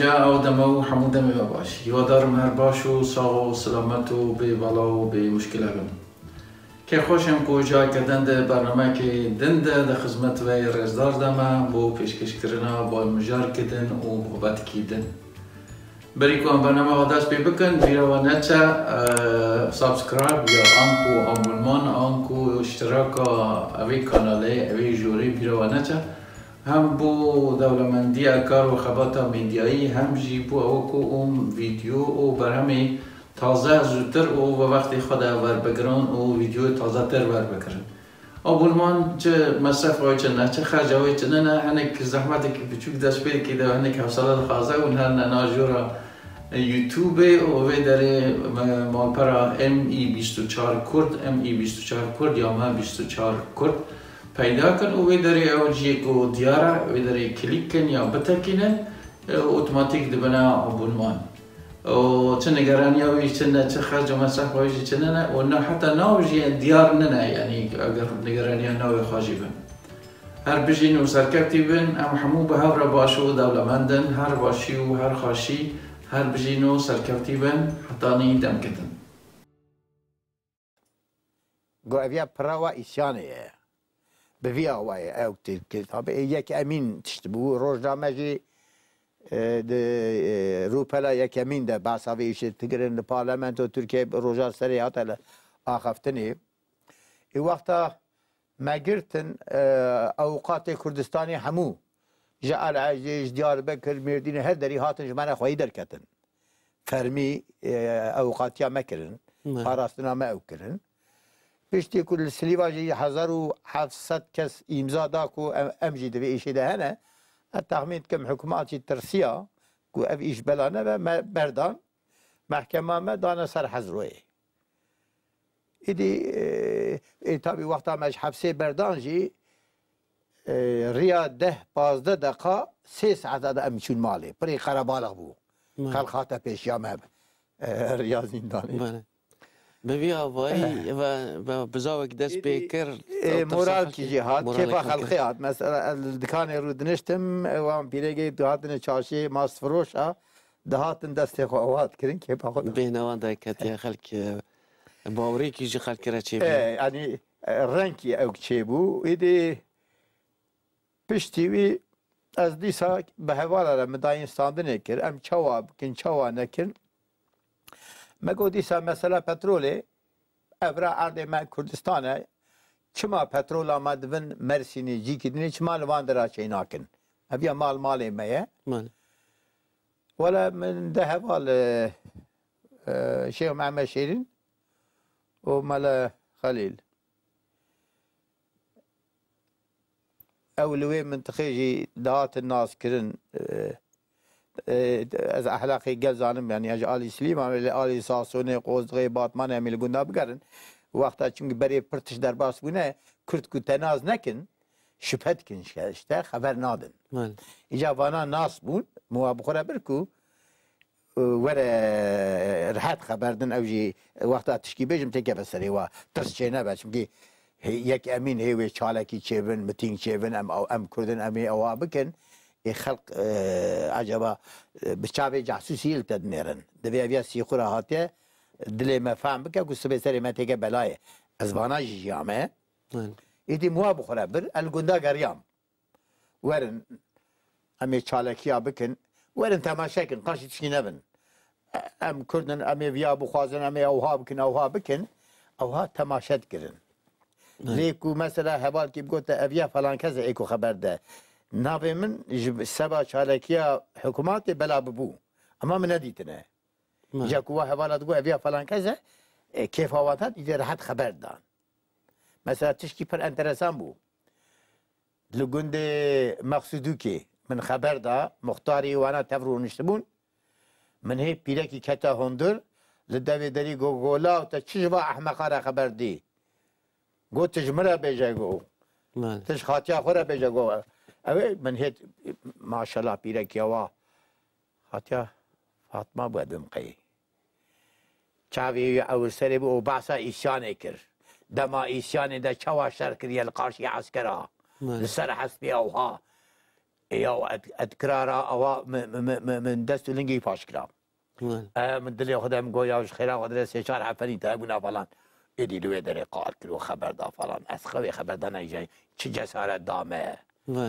اینجا آدم و حموده می باش یادارم هر باش و ساق و سلامت و به بالا و به مشکل هم که خوشم که جای کردن ده برنامه که دنده ده خدمت و رزدار دمه با پیشکش کردن با مجار کردن و محبت کردن بری که برنامه دست بی بکن ویرا و نچه سابسکرایب یا آنکو آمولمان آنکو اشتراک اوی کاناله اوی جوری ویرا و نچه هم بو دولمندی کار و خبات میدیایی هم جی بو اوکو ویدیو و برهمی تازه زودتر و وقتی خود ور بگران و ویدیو تازه تر ور بگرن آبولمان چه مصرف های چه نه چه خرج های چه نه هنک زحمتی که بچوک دست بید که ده هنک حوصله خازه و هر نناجورا یوتیوب و وی داره مالپرا ME24 کرد ME24 کرد یا ما 24 کرد پیدا کن و وی داره اوجی کو دیاره وی داره کلیک کن یا بتکینه اتوماتیک دبنا آبولمان و چه نگرانی هایی چه خرج و مصرف هایی چه نه و نه حتی ناوجی دیار نه یعنی اگر نگرانی ناوی خواجی بن هر بجین و سرکبتی بن ام همو به هر باشو دولمندن هر باشی و هر خاشی هر بجین و سرکبتی بن حتی نی دم کتن گو اویا پراوا ایشانه به ویا وای او کتاب یک امین تشتبو روزنامه جی روپلا یک امین ده باساویش تگرن پارلمانت و ترکیه روزار سریعت ال آخفتنی ای وقتا مگرتن اوقات کردستانی همو جعل عزیز دیاربکر میردین هر دری هاتن جمانه خواهی درکتن فرمی اوقاتیا مکرن پاراستنا ما اوکرن پشتی کل سلیواجی 1700 کس امضا داکو امجی دوی ایشی ده هنه التخمين كم حكوماتي الترسية كو اف ايش بلانا بردان محكمة ما دانا سر حزروي ايدي تابي وقتا ماش حبسي بردان جي ريا 10-15 دقيقة 3 ساعات هذا امشون مالي بري قربالغ بو خلقاتا پیش یا مب ريا زنداني ببي هواي و بزاوك دست بيكر مورال کی جهات كيف خلقيات مثلا الدكان يرود نشتم وام بيريجي دهاتن چاشي ماست فروشا دهاتن دست خوات كرين كيف اخذ بينوان دايكت يا خلك باوري كي جي خلك را چي يعني رنكي او چيبو ايدي پشتي از ديسا بهوالا مداين ستاندن كر ام چواب كن چوا نكن مگو دیسا مثلا پتروله افرا عرض ما کردستانه چما پترول آمد ون مرسینی جی کدنی چما لوان درا چه ناکن ابیا مال میه ولا من ذهب شيخ محمد شيرين ومال خليل اولوي منطقي دهات الناس كرن از احلاقی گل زانم یعنی از آلی سلیم عمل آلی ساسونه قوزغی باتمان امیل گنده بگرن وقتا چونکه برای پرتش در باس بونه کرد کو تناز نکن شپت کن شته خبر نادن اینجا وانا ناس بون موابخوره برکو وره راحت خبردن اوجی وقتا تشکی بیجم تکه بسری و ترس چه نبا چونکه یک امین هیوی چالکی چه بن متینگ چه بن ام کردن امی اوها بکن خلق عجبا بشعب جاسوسي التدنيرن دبي ابيا سيخورا هاتي دلي ما فهم بك قصه بسري ما تيجي بلاي ازبانا جيامه ايدي مو بخرا بر الغندا غريام ورن امي چالكيا بكن ورن تماشاكن قاش تشينبن ام كردن امي بيا بخوازن امي اوها بكن اوها تماشات كرن ليكو مثلا هبال كي بقول ابيا فلان كذا ايكو خبر ده نابي من سبا شاركيا حكومات بلا ببو اما من نديتنا جاكو واحد ولا تقول ابيع فلان كذا كيف هواتات اذا راحت خبر دان مثلا تشكي بر انترسان بو لقند مقصودوكي من خبر دا مختاري وانا تفرو نشتبون من هي بيركي كتا هندر لدوي دري غوغولا وتشجبا احمقاره خبر دي قو تجمره بيجا قو تش خاتيا خورا بيجا قو اوه من هيت ما شاء الله بيرك يوا خاتيا فاطمه بودم قي چاوي اول سري بو باسا ايشان كر دما ايشان ده چوا شر كريا القاشي عسكرا لسر حسبي اوها یا ادکرارا او من دست لنگی پاش کرام من دلی خودم گویاش خیره خود سه چهار حفنی تا بونا فلان ایدی لوی داره قال کرو خبر دا فلان از خوی خبر دا نیجای چه جسارت دامه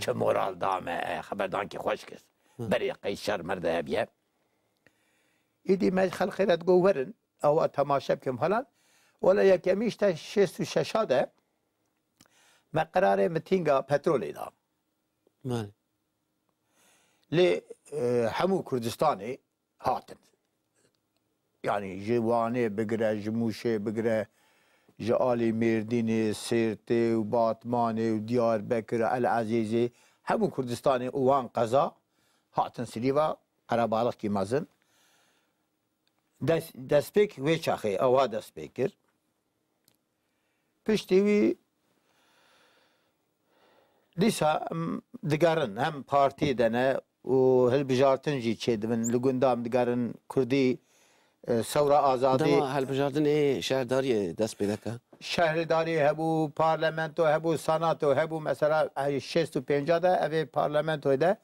چه مورال دامه خبردان که خوش کس بری قیشر مرده بیه ایدی مج خلق خیرت گوورن او تماشا بکم فلان ولا یکمیش تا 66 ده ما قرار متینگا پترول دا لی همو کردستانی هاتن يعني جواني بقرا جموشي بقرا جالي ميرديني سيرتي وباطماني وديار بكر العزيزي همو كردستاني وان قزا هاتن سليفا عربالغ كي مازن دست بيك ويش اخي او دست بيكر پشتیوی دیسا دگرن هم پارتی دنه و هل بجارتن جي چه دبن لگندام دگرن کردی ثوره آزادی دما هالبجاردن ايه شهرداری دست پیدا که شهرداری هبو پارلمنتو هبو ساناتو هبو مثلا 65 ده اوی پارلمنتو ده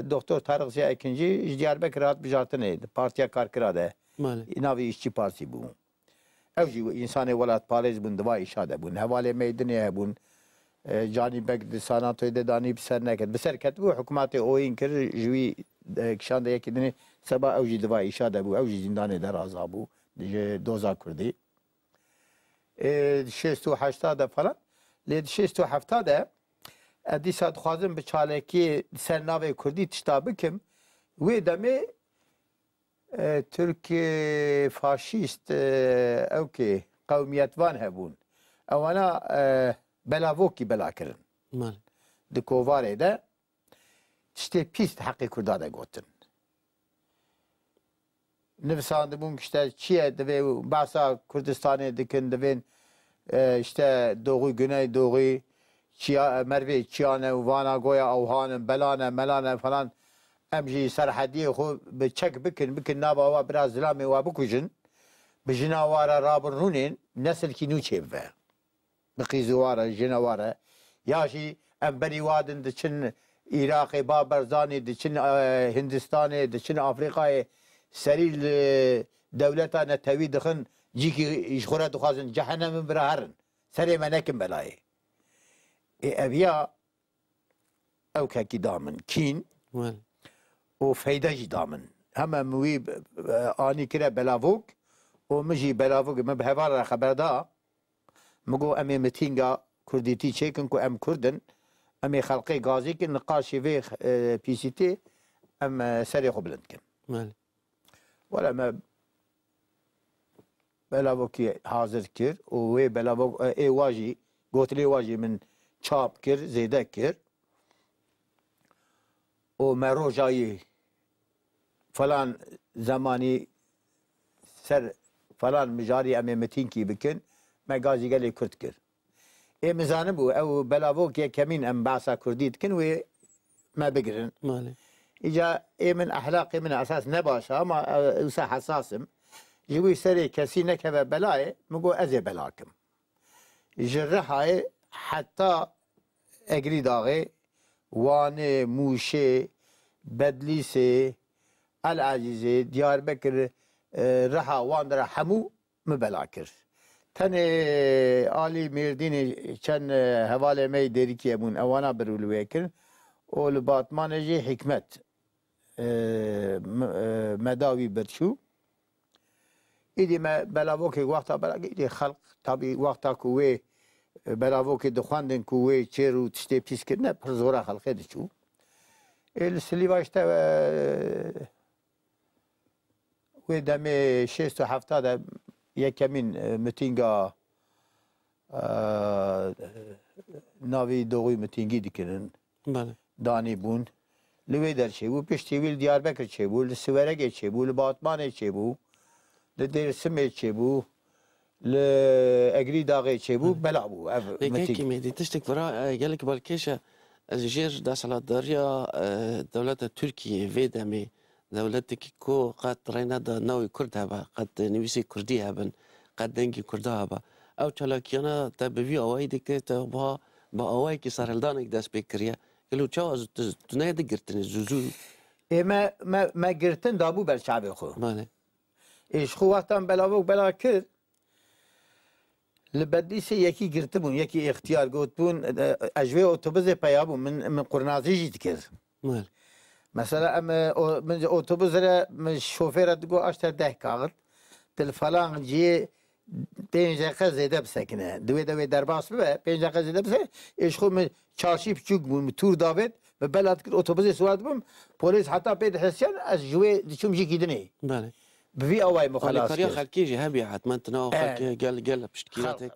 دکتر طارق زیا اکنجی دیاربکر هات بجارتن اید پارتیا کارکرا ده ناوی işçi partisi bu evci insanı velat pariz bun deva işade bun havale meydani hebun cani bek sanatoy de dani bir neket beser bu hükümeti o inkir jwi kişan da yekidini sabah evci deva işade bu evci zindane der azabu doza kurdi 680 da falan le 670 da ادی ساد خوازم به چالکی سرناوی کردی تشتابه کم وی دمی ترک فاشیست او که قومیتوان هبون اوانا بلاوکی بلا کرن دکوواره ده تشتی پیست حقی کرده گوتن نفسانده بون کشته چیه دوی بحثا کردستانی دکن دوین işte doğu güney doğu Merve çiğane vana goya avhanın belane melane falan emji serhadiye xo be çek bikin naba biraz zilami ve bukujin bijinavara rabrunin nesil ki nuçe ve bqizwara jinavara yaşi emberi wadin de çin Irak'ı Babarzani de çin Hindistan'ı de çin Afrika'yı seril devletane tevi dixin ciki işxora duxazın cehennemin biraharin seri menekin belayı أبيا أو كاكي دامن كين وفايدة دامن هما موي آني كرا بلافوك ومجي بلافوك ما بهفار خبر دا مگو أمي متينغا كرديتي چيكن كو أم كردن أمي خلقي غازي كن نقاشي في بي سي تي أم سري خبلن كن ولا ما بلافوكي حاضر كر ووي بلافوك اي واجي قوتلي واجي من چاپ کر زیده کر و مروجایی فلان زمانی سر فلان مجاری امامتین کی بکن مگازی گلی کرد کر ای مزانه بو او بلاوو که کمین ام باسا کردید کن و ما بگرن ایجا ای من احلاقی من اساس نباشه اما اوسا حساسم جوی سری کسی نکه بلای مگو ازی بلاکم جرحای حتی اگری داغه وانه موشه بدلیسه العزیزه دیاربکر رها وان در همو مبلاکر تن آلی مردین چند حواله می دری که بون اوانا برولوه کن اول باطمان جی حکمت مداوی برشو ایدی ما بلاوو که وقتا بلاگه ایدی خلق طبی وقتا کوه بلاوو که دخواندن کوه چه رو تشتی پیس کرنه پر زورا خلقه دچو السلیواشتا و دمی 670 یکمین متینگا ناوی دوغوی متینگی دکنن دانی بون لوی در چه بو پشتی ویل دیاربکر چه بو لسوارگه چه بو لباطمانه چه بو لدیر سمه چه بو لأجري داغي تشيبو بلعبو لكن مهدي تشتك فرا قالك بالكيشة الجير داس على الداريا دولة تركيا فيدامي دولتك كو قد رينا دا ناوي كردها با قد نويسي كرديها بن قد دنجي كردها با او تلاكيانا تبفي اواي ديك تبها با اواي كي صار لدانك داس بكريا قالوا تشاوز تنادي قرتني زوزو ما گرتن دابو بر شعب خو مانه ایش خو وقتم بلا کرد لبدیسی یکی گرتبون یکی اختیار گوتبون اجوه اتوبوس پیابون من قرنازی جیت کرد مال مثلا من اتوبوس را من شوفر دگو اشتر 10 کاغذ تلفلان جی 5 دقیقه زیده بسکنه دوی درباس به 5 دقیقه زیده بسکنه ایش خو من چارشی پچوک بون تور داوید به بلد کرد اتوبوس سواد بم پلیس حتی پید حسین از جوه چوم جی کیدنی بله بفي اوای خلاص مخلاص كاريا خلكيجي هبي حتما تناو خلك قال بشتكيلات هيك